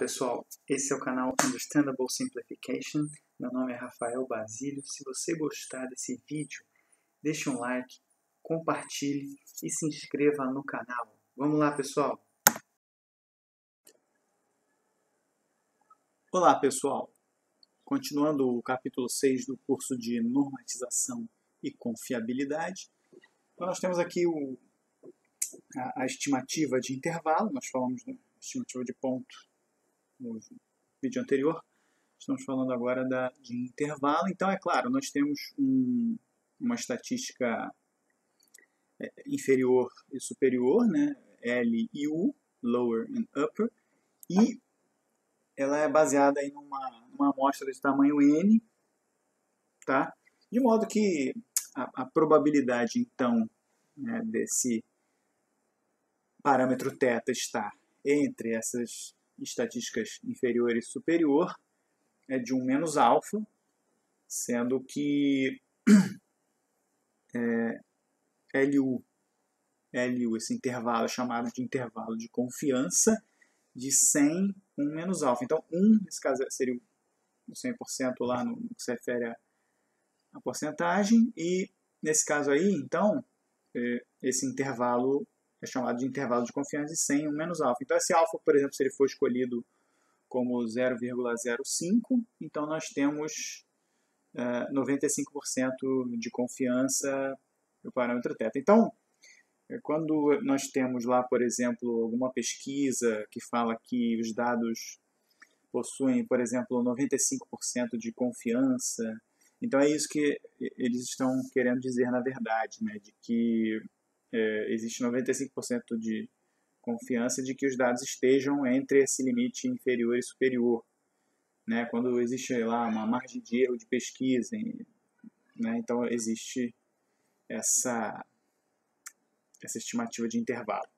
pessoal, esse é o canal Understandable Simplification. Meu nome é Rafael Basílio. Se você gostar desse vídeo, deixe um like, compartilhe e se inscreva no canal. Vamos lá, pessoal! Olá, pessoal! Continuando o capítulo 6 do curso de normatização e confiabilidade, então nós temos aqui a estimativa de intervalo. Nós falamos da estimativa de ponto no vídeo anterior. Estamos falando agora de intervalo. Então, é claro, nós temos uma estatística inferior e superior, né? L e U, lower and upper, e ela é baseada em numa amostra de tamanho N, tá? De modo que a probabilidade, então, né, desse parâmetro θ estar entre essas estatísticas inferior e superior é de 1 menos alfa, sendo que LU, esse intervalo é chamado de intervalo de confiança de 100, 1 menos alfa. Então, 1, nesse caso, seria o 100% lá no que se refere à porcentagem, e nesse caso aí, então, esse intervalo é chamado de intervalo de confiança de 100, 1 menos alfa. Então, esse alfa, por exemplo, se ele for escolhido como 0,05, então nós temos 95% de confiança no parâmetro θ. Então, quando nós temos lá, por exemplo, alguma pesquisa que fala que os dados possuem, por exemplo, 95% de confiança, então é isso que eles estão querendo dizer na verdade, né? De que existe 95% de confiança de que os dados estejam entre esse limite inferior e superior, né? Quando existe lá uma margem de erro de pesquisa, né? Então existe essa estimativa de intervalo.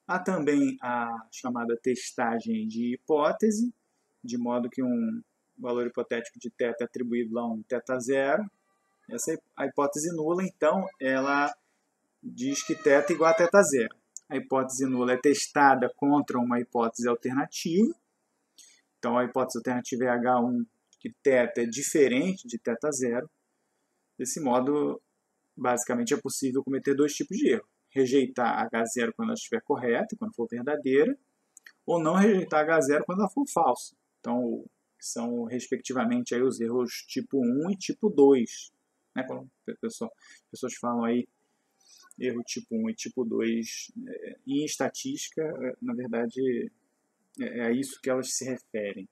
Há também a chamada testagem de hipótese, de modo que um valor hipotético de θ é atribuído lá a um θ0. Essa é a hipótese nula, então, ela diz que θ é igual a θ0. A hipótese nula é testada contra uma hipótese alternativa. Então, a hipótese alternativa é H1, que θ é diferente de θ0. Desse modo, basicamente, é possível cometer dois tipos de erro. Rejeitar H0 quando ela estiver correta, quando for verdadeira, ou não rejeitar H0 quando ela for falsa. Então, são, respectivamente, aí, os erros tipo 1 e tipo 2. Né? Quando as pessoas falam aí erro tipo 1 e tipo 2 em estatística, na verdade, é a isso que elas se referem.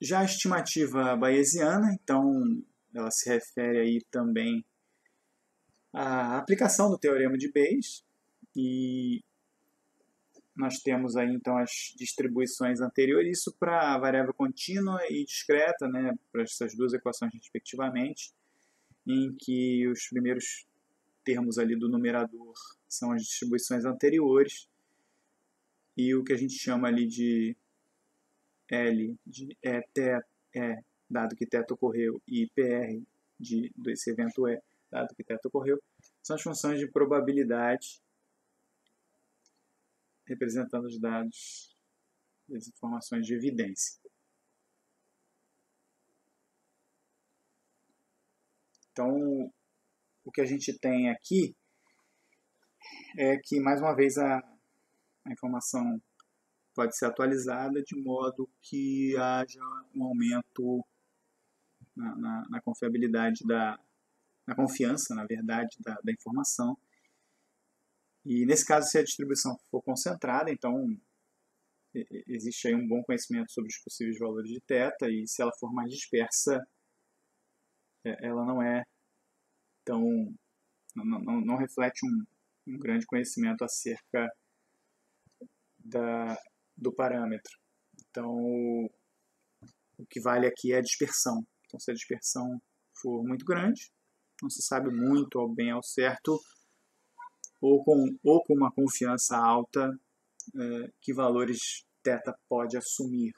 Já a estimativa bayesiana, então, ela se refere aí também à aplicação do teorema de Bayes, e nós temos aí então as distribuições anteriores, isso para a variável contínua e discreta, né, para essas duas equações respectivamente, em que os primeiros termos ali do numerador são as distribuições anteriores, e o que a gente chama ali de L de dado que θ ocorreu, e PR desse evento dado que θ ocorreu, são as funções de probabilidade representando os dados das informações de evidência. Então, o que a gente tem aqui é que, mais uma vez, a informação pode ser atualizada de modo que haja um aumento na confiabilidade na confiança, na verdade, da informação. E nesse caso, se a distribuição for concentrada, então existe aí um bom conhecimento sobre os possíveis valores de θ, e se ela for mais dispersa, ela não é tão, não reflete um grande conhecimento acerca do parâmetro. Então, o que vale aqui é a dispersão. Então, se a dispersão for muito grande, não se sabe muito ao bem ao certo, ou com uma confiança alta, que valores θ pode assumir.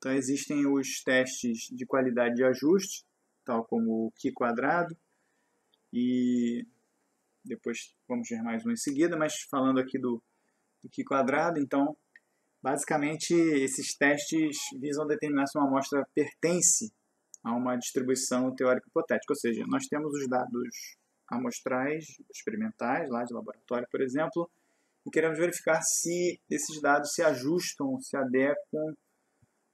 Então, existem os testes de qualidade de ajuste, tal como o Q-quadrado, e depois vamos ver mais um em seguida, mas falando aqui do Q-quadrado, então, basicamente, esses testes visam determinar se uma amostra pertence a uma distribuição teórica hipotética, ou seja, nós temos os dados amostrais, experimentais, lá de laboratório, por exemplo, e queremos verificar se esses dados se ajustam, se adequam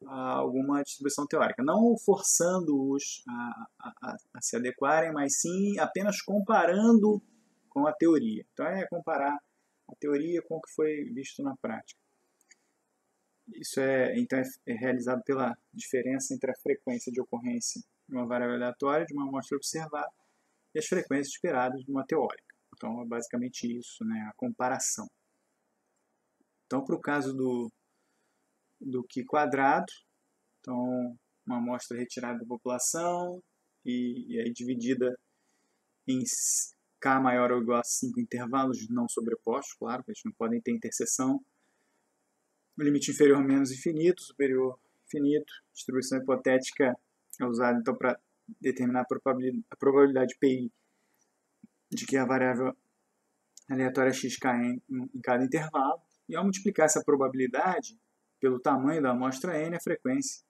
a alguma distribuição teórica. Não forçando-os a se adequarem, mas sim apenas comparando com a teoria. Então, é comparar a teoria com o que foi visto na prática. Isso então é realizado pela diferença entre a frequência de ocorrência de uma variável aleatória de uma amostra observada e as frequências esperadas de uma teórica. Então, é basicamente isso, né, a comparação. Então, para o caso do Q-quadrado, então, uma amostra retirada da população e aí dividida em K maior ou igual a 5 intervalos não sobrepostos, claro, que eles não podem ter interseção. O limite inferior menos infinito, superior infinito. Distribuição hipotética é usada então para determinar a probabilidade PI de que a variável aleatória x cai em cada intervalo. E ao multiplicar essa probabilidade pelo tamanho da amostra n, a frequência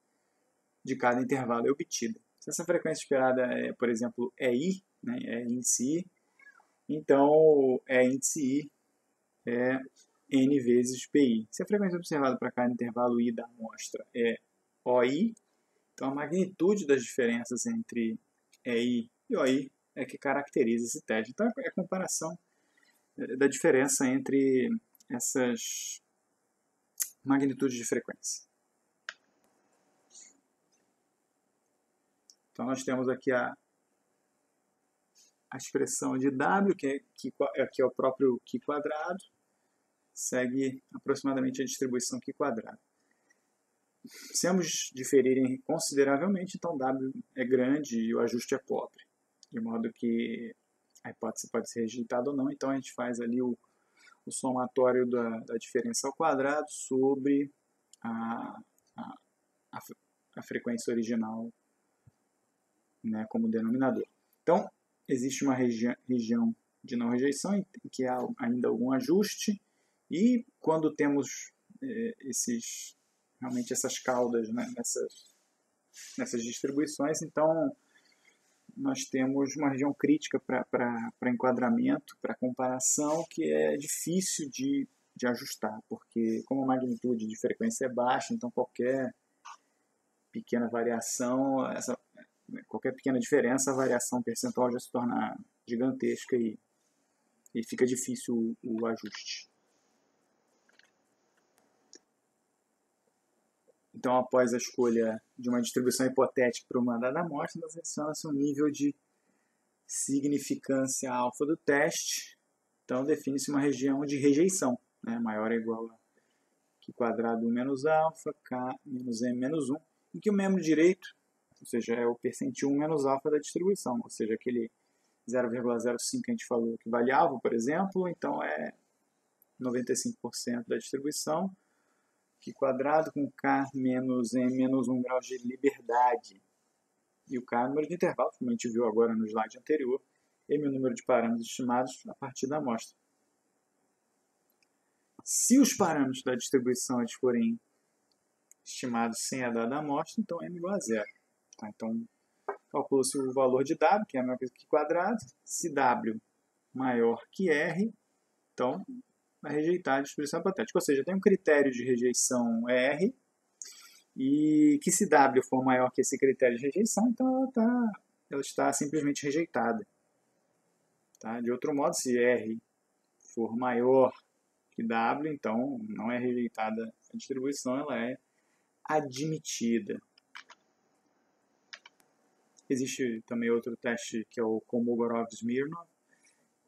de cada intervalo é obtida. Se essa frequência esperada é, por exemplo, é I, né, é índice I, então índice I é n vezes PI. Se a frequência observada para cada intervalo I da amostra é OI, então a magnitude das diferenças entre EI e OI é que caracteriza esse teste. Então é a comparação da diferença entre essas magnitudes de frequência. Então nós temos aqui a expressão de W, que é o próprio Q-quadrado, segue aproximadamente a distribuição Q-quadrado. Se ambos diferirem consideravelmente, então W é grande e o ajuste é pobre, de modo que a hipótese pode ser rejeitada ou não, então a gente faz ali o somatório da diferença ao quadrado sobre a frequência original, né, como denominador. Então, existe uma região de não rejeição em que há ainda algum ajuste, e quando temos realmente essas caudas, né, nessas distribuições, então nós temos uma região crítica para enquadramento, para comparação, que é difícil de ajustar, porque como a magnitude de frequência é baixa, então qualquer pequena variação, qualquer pequena diferença, a variação percentual já se torna gigantesca e fica difícil o ajuste. Então, após a escolha de uma distribuição hipotética para uma dada amostra, seleciona-se um nível de significância alfa do teste. Então, define-se uma região de rejeição, né, maior ou igual a Q² menos alfa, K menos M menos 1, em que o membro direito, ou seja, é o percentil 1 menos alfa da distribuição, ou seja, aquele 0,05 que a gente falou que vale alvo, por exemplo, então é 95% da distribuição, Q² com K menos M menos 1 graus de liberdade. E o K é o número de intervalos, como a gente viu agora no slide anterior, M é o número de parâmetros estimados a partir da amostra. Se os parâmetros da distribuição eles forem estimados sem a dada amostra, então M igual a zero. Tá? Então, calcula-se o valor de W, que é a mesma coisa que Q². Se W maior que R, então vai rejeitar a distribuição hipotética. Ou seja, tem um critério de rejeição R, e que se W for maior que esse critério de rejeição, então ela está simplesmente rejeitada. Tá? De outro modo, se R for maior que W, então não é rejeitada a distribuição, ela é admitida. Existe também outro teste que é o Kolmogorov-Smirnov,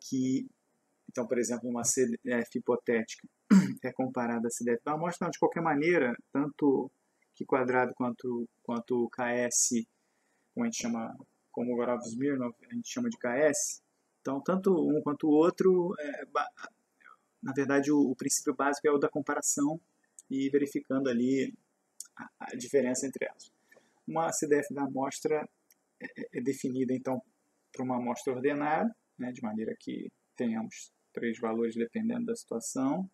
que, então, por exemplo, uma CDF hipotética é comparada à CDF da amostra. Então, de qualquer maneira, tanto Q² quanto KS, como a gente chama Kolmogorov-Smirnov, a gente chama de KS. Então, tanto um quanto o outro, na verdade, o princípio básico é o da comparação e verificando ali a diferença entre elas. Uma CDF da amostra é definida, então, para uma amostra ordenada, né, de maneira que tenhamos 3 valores dependendo da situação.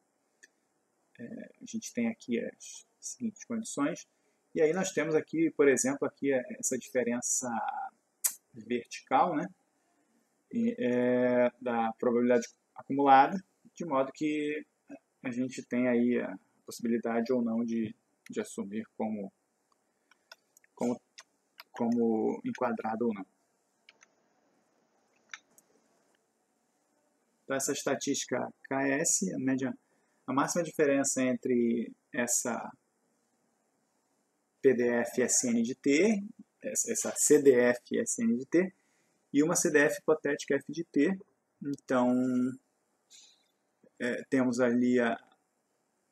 A gente tem aqui as seguintes condições. E aí nós temos aqui, por exemplo, aqui essa diferença vertical, né, da probabilidade acumulada, de modo que a gente tem aí a possibilidade ou não de assumir como enquadrado ou não. Então, essa estatística KS, a máxima diferença entre essa PDF SN de T, essa CDF SN de T, e uma CDF hipotética F de T. Então, temos ali a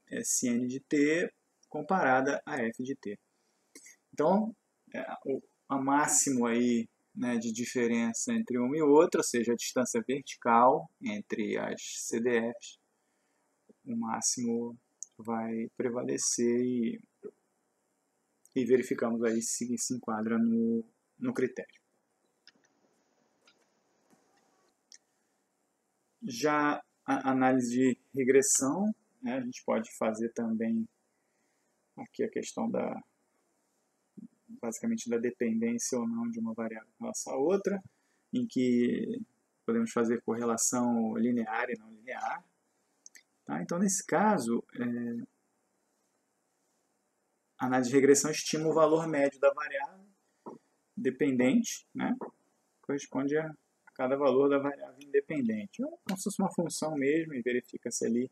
SN de T comparada a F de T. Então, a máximo aí, né, de diferença entre uma e outra, ou seja, a distância vertical entre as CDFs, o máximo vai prevalecer e verificamos aí se enquadra no critério. Já a análise de regressão, né, a gente pode fazer também aqui a questão basicamente da dependência ou não de uma variável em relação à outra, em que podemos fazer correlação linear e não linear. Tá? Então, nesse caso, a análise de regressão estima o valor médio da variável dependente, né? Corresponde a cada valor da variável independente. Ou como se fosse uma função mesmo, e verifica-se ali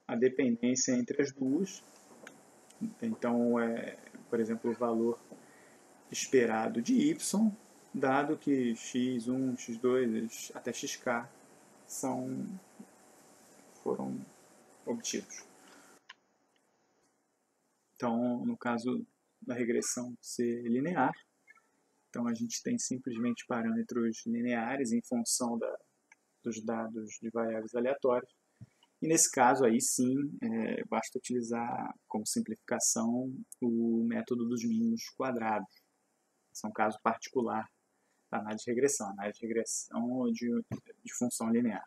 a dependência entre as duas. Então, por exemplo, o valor esperado de y, dado que x1, x2, até xk foram obtidos. Então, no caso da regressão ser linear, então a gente tem simplesmente parâmetros lineares em função dos dados de variáveis aleatórias. E nesse caso aí sim, basta utilizar como simplificação o método dos mínimos quadrados. Esse é um caso particular da análise de regressão de função linear.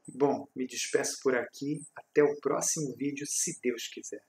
Bom, me despeço por aqui. Até o próximo vídeo, se Deus quiser.